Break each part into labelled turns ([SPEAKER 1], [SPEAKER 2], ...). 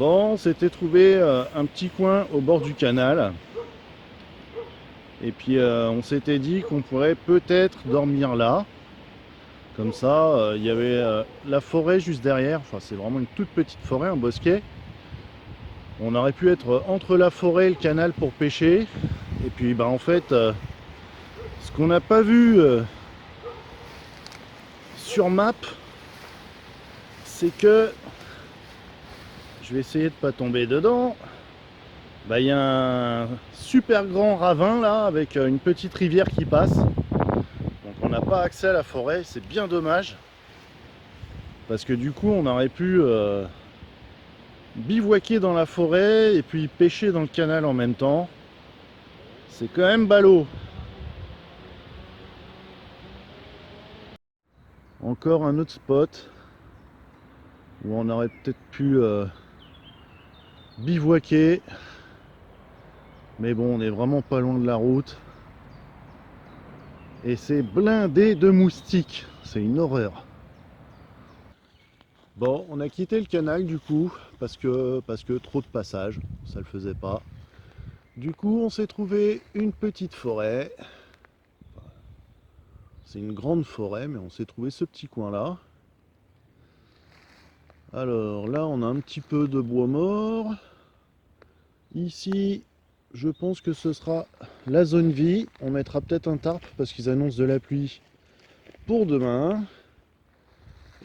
[SPEAKER 1] Bon, on s'était trouvé un petit coin au bord du canal. Et puis on s'était dit qu'on pourrait peut-être dormir là. Comme ça, il y avait la forêt juste derrière. Enfin, c'est vraiment une toute petite forêt, un bosquet. On aurait pu être entre la forêt et le canal pour pêcher. Et puis, bah, en fait, ce qu'on n'a pas vu sur map, c'est que je vais essayer de pas tomber dedans. Bah, il y a un super grand ravin là avec une petite rivière qui passe. Donc on n'a pas accès à la forêt, c'est bien dommage. Parce que du coup on aurait pu bivouaquer dans la forêt et puis pêcher dans le canal en même temps. C'est quand même ballot. Encore un autre spot où on aurait peut-être pu bivouaquer. Mais bon, on est vraiment pas loin de la route. Et c'est blindé de moustiques. C'est une horreur. Bon, on a quitté le canal du coup, parce que trop de passages, ça le faisait pas. Du coup, on s'est trouvé une petite forêt. C'est une grande forêt, mais on s'est trouvé ce petit coin là. Alors là, on a un petit peu de bois mort. Ici, je pense que ce sera la zone vie. On mettra peut-être un tarp parce qu'ils annoncent de la pluie pour demain.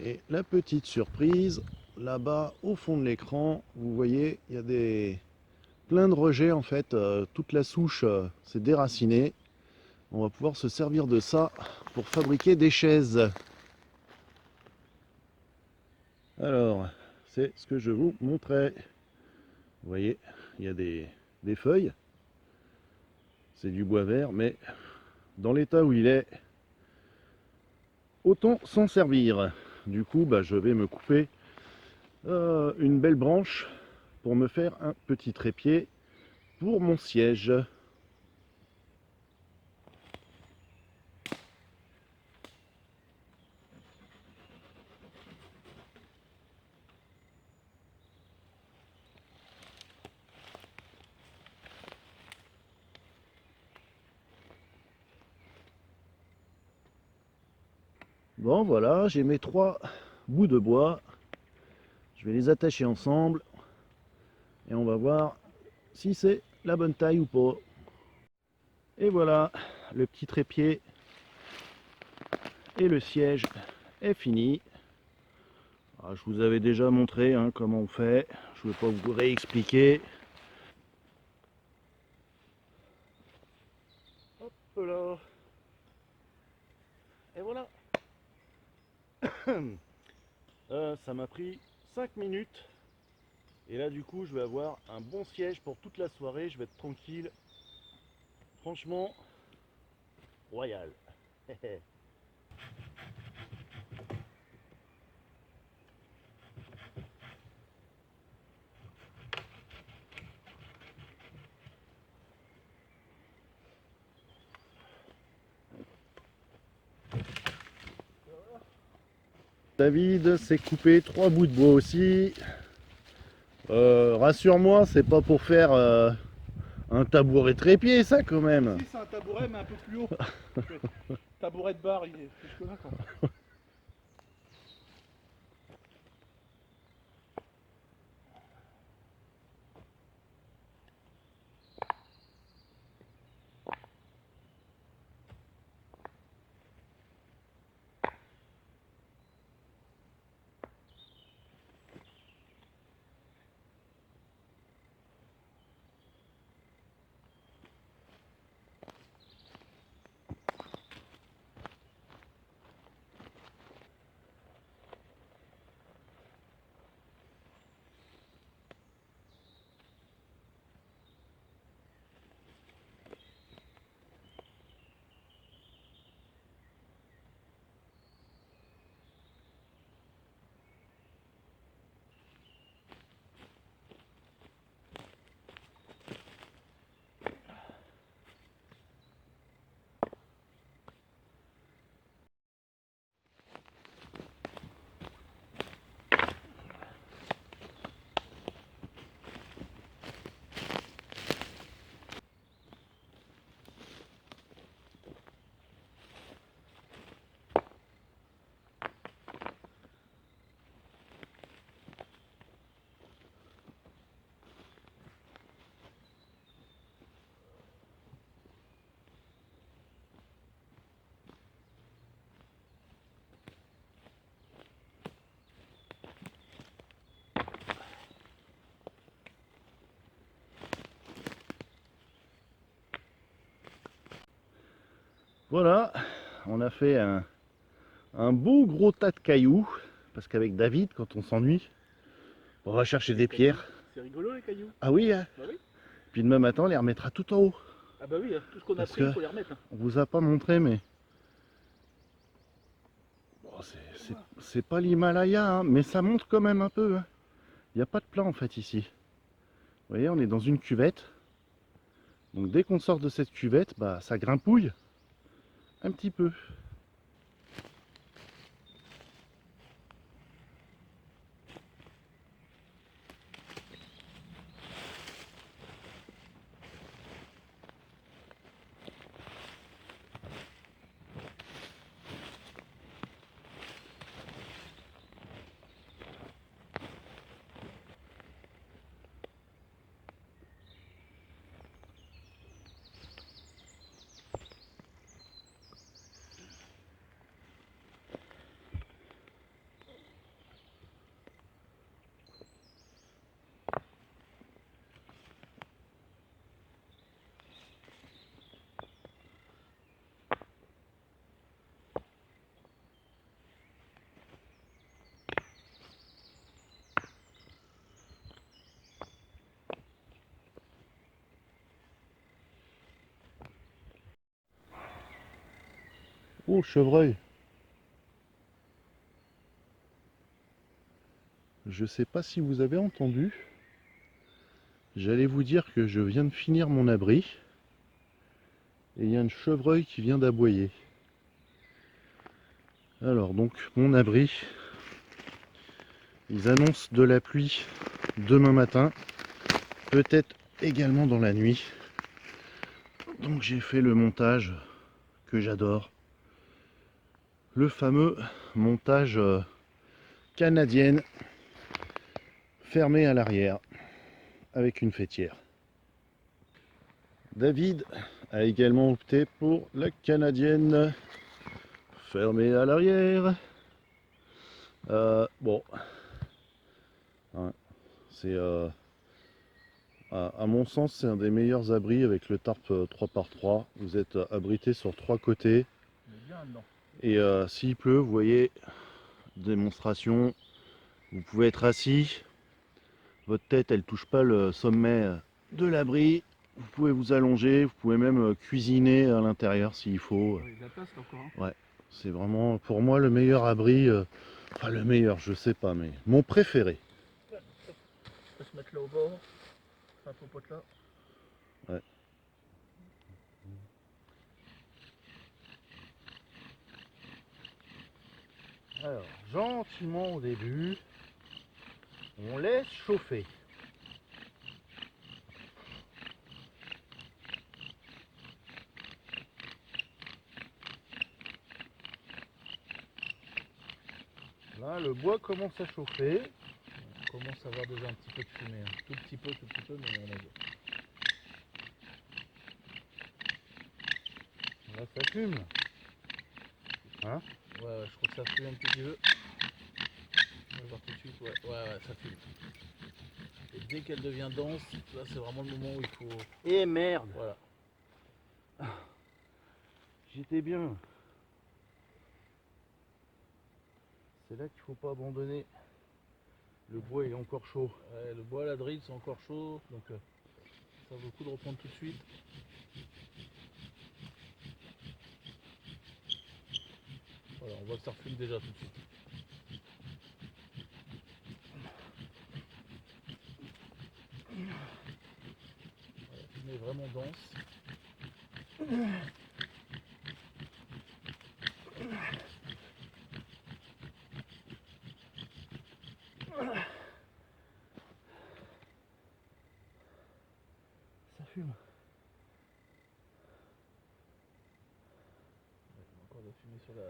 [SPEAKER 1] Et la petite surprise, là-bas au fond de l'écran, vous voyez, il y a plein de rejets en fait. Toute la souche s'est déracinée. On va pouvoir se servir de ça pour fabriquer des chaises. Alors, c'est ce que je vous montrais. Vous voyez, il y a des feuilles. C'est du bois vert, mais dans l'état où il est, autant s'en servir. Du coup, bah, je vais me couper une belle branche pour me faire un petit trépied pour mon siège. Bon, voilà, j'ai mes 3 bouts de bois. Je vais les attacher ensemble et on va voir si c'est la bonne taille ou pas. Et voilà, le petit trépied et le siège est fini. Ah, je vous avais déjà montré hein, comment on fait, je ne vais pas vous réexpliquer. Hop là. Et voilà. Ça m'a pris 5 minutes. Et là du coup je vais avoir un bon siège pour toute la soirée, je vais être tranquille. Franchement, royal. David s'est coupé 3 bouts de bois aussi. Rassure-moi, c'est pas pour faire un tabouret trépied ça quand même.
[SPEAKER 2] Si, c'est un tabouret, mais un peu plus haut. Tabouret de bar, il est jusque-là, quoi.
[SPEAKER 1] Voilà, on a fait un beau gros tas de cailloux, parce qu'avec David, quand on s'ennuie, on va chercher des pierres.
[SPEAKER 2] C'est rigolo les cailloux.
[SPEAKER 1] Ah oui, hein.
[SPEAKER 2] Bah oui.
[SPEAKER 1] Puis demain matin, on les remettra tout en haut.
[SPEAKER 2] Ah bah oui, tout ce qu'on a
[SPEAKER 1] Parce
[SPEAKER 2] pris, il
[SPEAKER 1] que
[SPEAKER 2] faut les remettre.
[SPEAKER 1] on vous a pas montré, mais bon, c'est pas l'Himalaya, hein, mais ça monte quand même un peu. Hein. Il n'y a pas de plat en fait ici. Vous voyez, on est dans une cuvette. Donc dès qu'on sort de cette cuvette, bah ça grimpouille un petit peu. Oh, le chevreuil. Je sais pas si vous avez entendu. J'allais vous dire que je viens de finir mon abri. Et il y a un chevreuil qui vient d'aboyer. Alors donc mon abri, ils annoncent de la pluie demain matin, peut-être également dans la nuit. Donc j'ai fait le montage que j'adore. Le fameux montage canadienne fermé à l'arrière avec une fêtière. David a également opté pour la canadienne fermée à l'arrière. Bon, hein, c'est à mon sens c'est un des meilleurs abris avec le tarp 3x3. Vous êtes abrité sur 3 côtés.
[SPEAKER 2] On est bien dedans.
[SPEAKER 1] Et s'il pleut, vous voyez, démonstration, vous pouvez être assis, votre tête elle touche pas le sommet de l'abri, vous pouvez vous allonger, vous pouvez même cuisiner à l'intérieur s'il faut.
[SPEAKER 2] Oui, la place là encore. Hein.
[SPEAKER 1] Ouais, c'est vraiment pour moi le meilleur abri, enfin le meilleur je sais pas, mais mon préféré.
[SPEAKER 2] On peut se mettre là au bord. Enfin, popote là.
[SPEAKER 1] Ouais. Alors, gentiment au début, on laisse chauffer. Là, le bois commence à chauffer.
[SPEAKER 2] On commence à avoir déjà un petit peu de fumée. Hein. Tout petit peu, mais on a vu.
[SPEAKER 1] Là, ça fume. Hein?
[SPEAKER 2] Ouais, je crois que ça fume un petit peu. On va voir tout de suite. Ouais, ça fume. Et dès qu'elle devient dense, là c'est vraiment le moment où il faut.
[SPEAKER 1] Et merde!
[SPEAKER 2] Voilà.
[SPEAKER 1] J'étais bien. C'est là qu'il faut pas abandonner. Le bois est encore chaud.
[SPEAKER 2] Ouais, le bois, la drill, c'est encore chaud. Donc ça vaut le coup de reprendre tout de suite. Voilà, on voit que ça refume déjà tout de suite. Voilà, la fumée est vraiment dense.
[SPEAKER 1] Ça fume.
[SPEAKER 2] Encore de la fumée sur la.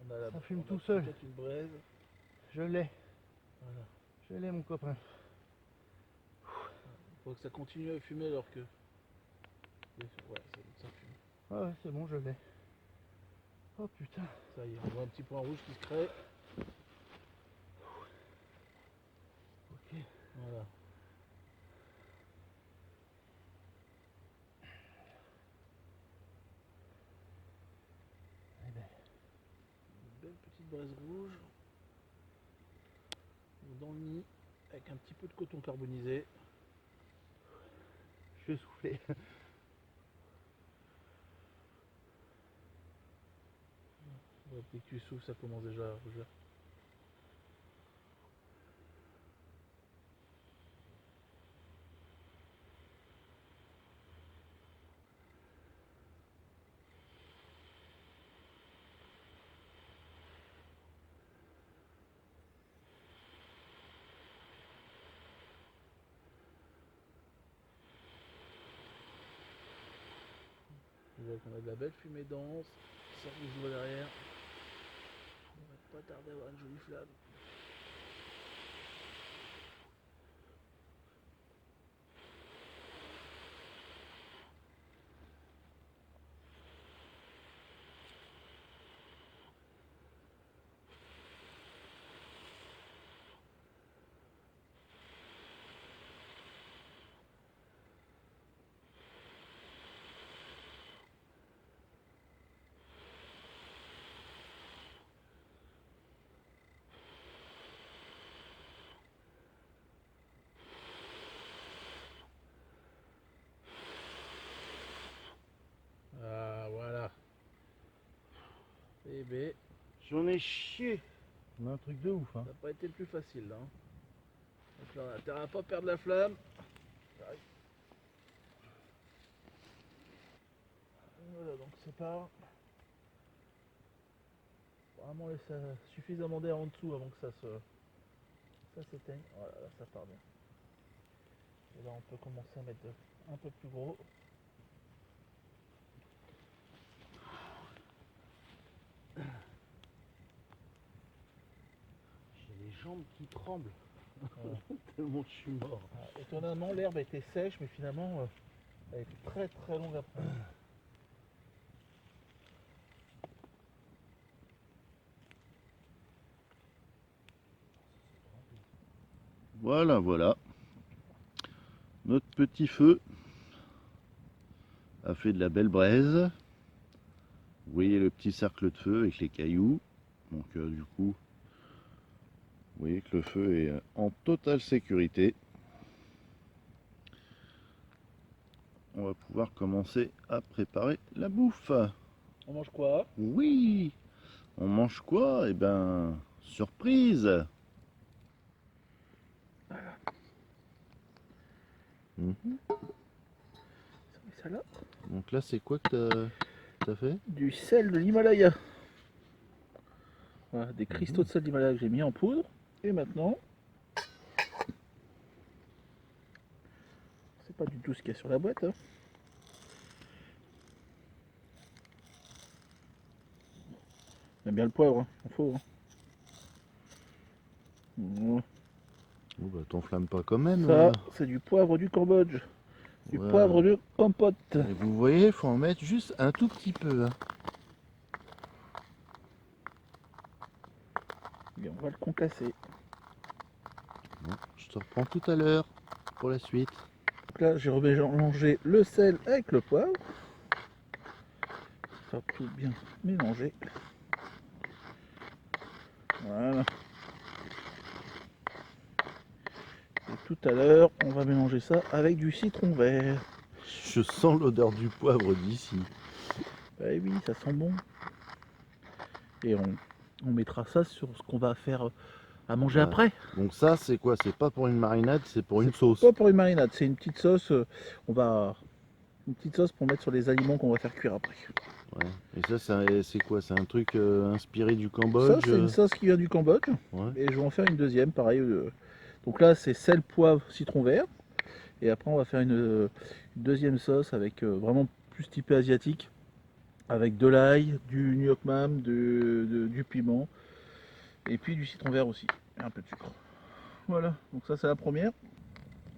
[SPEAKER 2] On a la.
[SPEAKER 1] Ça fume
[SPEAKER 2] on a
[SPEAKER 1] tout seul.
[SPEAKER 2] peut-être une braise.
[SPEAKER 1] Je l'ai.
[SPEAKER 2] Voilà.
[SPEAKER 1] Je l'ai, mon copain.
[SPEAKER 2] Faut que ça continue à fumer alors que. Ouais, ça fume.
[SPEAKER 1] Ah ouais, c'est bon, je l'ai. Oh putain.
[SPEAKER 2] Ça y est, on voit un petit point rouge qui se crée.
[SPEAKER 1] Ok.
[SPEAKER 2] Voilà. belle petite braise rouge. Dans le nid, avec un petit peu de coton carbonisé. Je vais souffler. Dès que tu souffles, ça commence déjà à rougir. On voit qu'on a de la belle fumée dense, ça rouge derrière. On va pas tarder à avoir une jolie flamme. Ah voilà. Eh ben,
[SPEAKER 1] J'en ai chié. On a un truc de ouf. Hein.
[SPEAKER 2] ça n'a pas été le plus facile là. Donc là, on a intérêt à pas perdre la flamme. Voilà, donc c'est pas. Vraiment laisser suffisamment d'air en dessous avant que ça s'éteigne. Voilà, là ça part bien. Et là on peut commencer à mettre un peu plus gros.
[SPEAKER 1] J'ai les jambes qui tremblent.
[SPEAKER 2] Voilà.
[SPEAKER 1] Tellement je suis mort.
[SPEAKER 2] Ah, étonnamment l'herbe était sèche mais finalement elle est très très longue à prendre.
[SPEAKER 1] Voilà, voilà. Notre petit feu a fait de la belle braise. Vous voyez le petit cercle de feu avec les cailloux. Donc du coup, vous voyez que le feu est en totale sécurité. On va pouvoir commencer à préparer la bouffe.
[SPEAKER 2] On mange quoi?
[SPEAKER 1] Oui, on mange quoi? Eh ben, surprise. Mhm.
[SPEAKER 2] Ça là.
[SPEAKER 1] Donc là, c'est quoi que t'as fait?
[SPEAKER 2] Du sel de l'Himalaya. Voilà, des cristaux de sel d'Himalaya que j'ai mis en poudre. Et maintenant, c'est pas du tout ce qu'il y a sur la boîte. Hein. J'aime bien le poivre, hein. Il faut. Hein. Voilà.
[SPEAKER 1] Oh bah t'enflamme pas quand même.
[SPEAKER 2] Ça, c'est du poivre du Cambodge. Du
[SPEAKER 1] Ouais.
[SPEAKER 2] poivre de compote.
[SPEAKER 1] Et vous voyez, il faut en mettre juste un tout petit peu. Hein.
[SPEAKER 2] Et on va le concasser.
[SPEAKER 1] Bon, je te reprends tout à l'heure pour la suite.
[SPEAKER 2] Donc là, j'ai mélangé le sel avec le poivre. Ça va tout bien mélanger. Voilà. Et tout à l'heure, on va mélanger ça avec du citron vert.
[SPEAKER 1] Je sens l'odeur du poivre d'ici.
[SPEAKER 2] Bah oui, ça sent bon. Et on mettra ça sur ce qu'on va faire à manger
[SPEAKER 1] Ouais.
[SPEAKER 2] après.
[SPEAKER 1] Donc ça, c'est quoi? C'est pas pour une marinade, c'est pour une sauce.
[SPEAKER 2] Pas pour une marinade, c'est une petite sauce. Une petite sauce pour mettre sur les aliments qu'on va faire cuire après.
[SPEAKER 1] Ouais. Et ça, c'est quoi? C'est un truc inspiré du
[SPEAKER 2] Ça,
[SPEAKER 1] Cambodge?
[SPEAKER 2] c'est une sauce qui vient du Cambodge.
[SPEAKER 1] Ouais.
[SPEAKER 2] Et je vais en faire une deuxième, pareil. Donc là, c'est sel, poivre, citron vert. Et après, on va faire une deuxième sauce avec vraiment plus typé asiatique. Avec de l'ail, du nuoc mam, du piment. Et puis du citron vert aussi. Et un peu de sucre. Voilà, donc ça, c'est la première.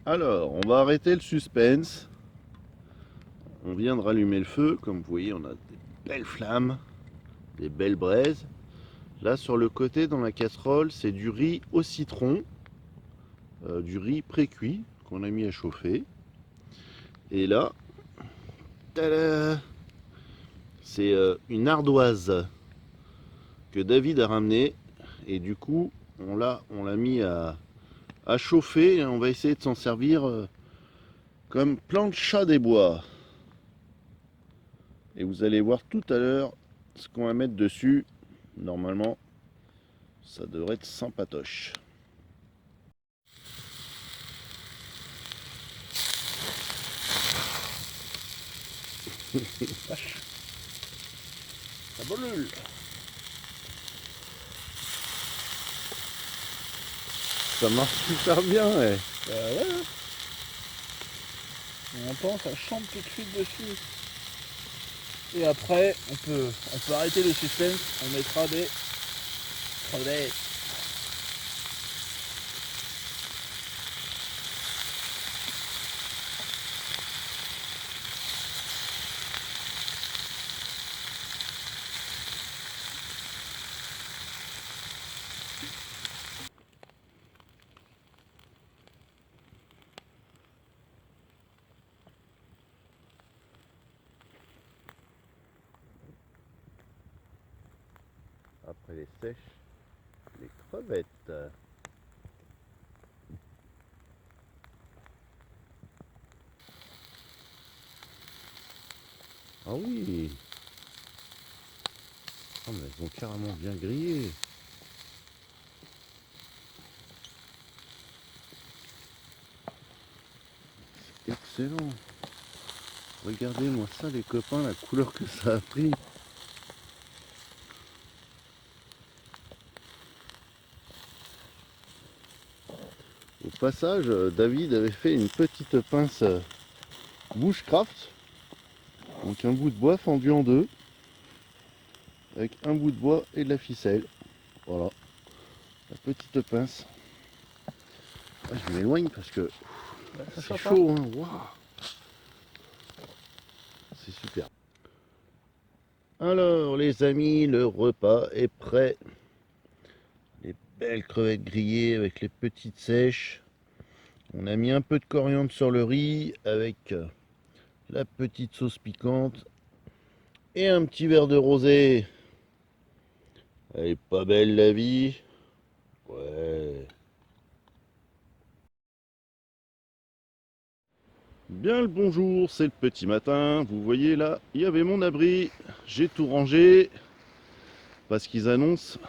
[SPEAKER 1] Alors, on va arrêter le suspense. On vient de rallumer le feu. Comme vous voyez, on a des belles flammes, des belles braises. Là, sur le côté, dans la casserole, c'est du riz au citron. Du riz pré-cuit qu'on a mis à chauffer. Et là, tada, c'est une ardoise que David a ramené. Et du coup, on l'a mis à chauffer. Et on va essayer de s'en servir comme plancha des bois. Et vous allez voir tout à l'heure ce qu'on va mettre dessus. Normalement, ça devrait être sympatoche. Ça brûle. Ça marche super bien, ouais.
[SPEAKER 2] Ouais. On entend, ça chante tout de suite dessus. Et après, on peut arrêter le suspense, on mettra des crevettes.
[SPEAKER 1] Après les sèches, les crevettes. Ah oui. Ah mais elles ont carrément bien grillé. C'est excellent. Regardez-moi ça les copains, la couleur que ça a pris. Au passage, David avait fait une petite pince bushcraft. Donc un bout de bois fendu en deux. Avec un bout de bois et de la ficelle. Voilà. La petite pince. Ah, je m'éloigne parce que c'est chaud, hein. Waouh. C'est super. Alors les amis, le repas est prêt. Les belles crevettes grillées avec les petites sèches. On a mis un peu de coriandre sur le riz avec la petite sauce piquante et un petit verre de rosé. Elle est pas belle la vie? Ouais. Bien le bonjour, c'est le petit matin. Vous voyez là, il y avait mon abri. J'ai tout rangé parce qu'ils annoncent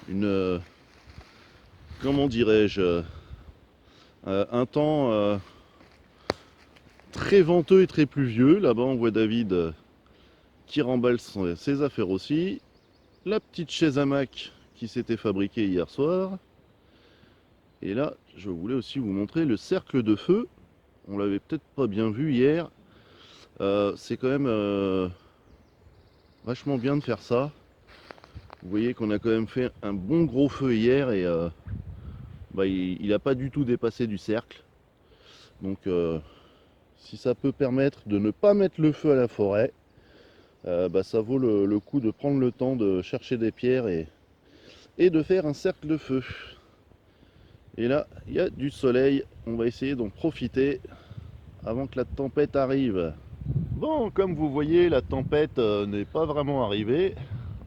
[SPEAKER 1] une, comment dirais-je, un temps très venteux et très pluvieux. Là-bas, on voit David qui remballe ses affaires aussi. La petite chaise hamac qui s'était fabriquée hier soir. Et là, je voulais aussi vous montrer le cercle de feu. On l'avait peut-être pas bien vu hier. C'est quand même vachement bien de faire ça. Vous voyez qu'on a quand même fait un bon gros feu hier et il n'a pas du tout dépassé du cercle. Donc si ça peut permettre de ne pas mettre le feu à la forêt, ça vaut le coup de prendre le temps de chercher des pierres et de faire un cercle de feu. Et là, il y a du soleil, on va essayer d'en profiter avant que la tempête arrive. Bon, comme vous voyez, la tempête n'est pas vraiment arrivée.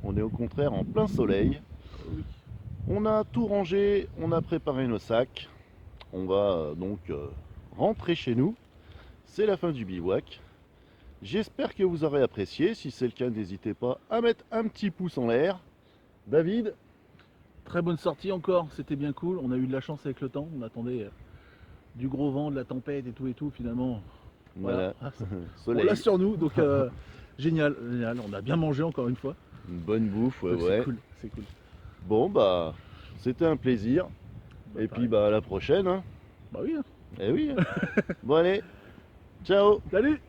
[SPEAKER 1] On est au contraire en plein soleil. On a tout rangé, on a préparé nos sacs. On va donc rentrer chez nous. C'est la fin du bivouac. J'espère que vous aurez apprécié. Si c'est le cas, n'hésitez pas à mettre un petit pouce en l'air. David?
[SPEAKER 2] Très bonne sortie encore, c'était bien cool. On a eu de la chance avec le temps, on attendait du gros vent, de la tempête et tout finalement.
[SPEAKER 1] Voilà,
[SPEAKER 2] On
[SPEAKER 1] soleil.
[SPEAKER 2] l'a sur nous, donc génial, génial. On a bien mangé encore une fois.
[SPEAKER 1] Une bonne bouffe, ouais,
[SPEAKER 2] Donc
[SPEAKER 1] ouais.
[SPEAKER 2] c'est cool, c'est cool.
[SPEAKER 1] Bon, c'était un plaisir. Et puis, à la prochaine. Hein.
[SPEAKER 2] Bah oui.
[SPEAKER 1] Eh oui. Bon, allez, ciao.
[SPEAKER 2] Salut.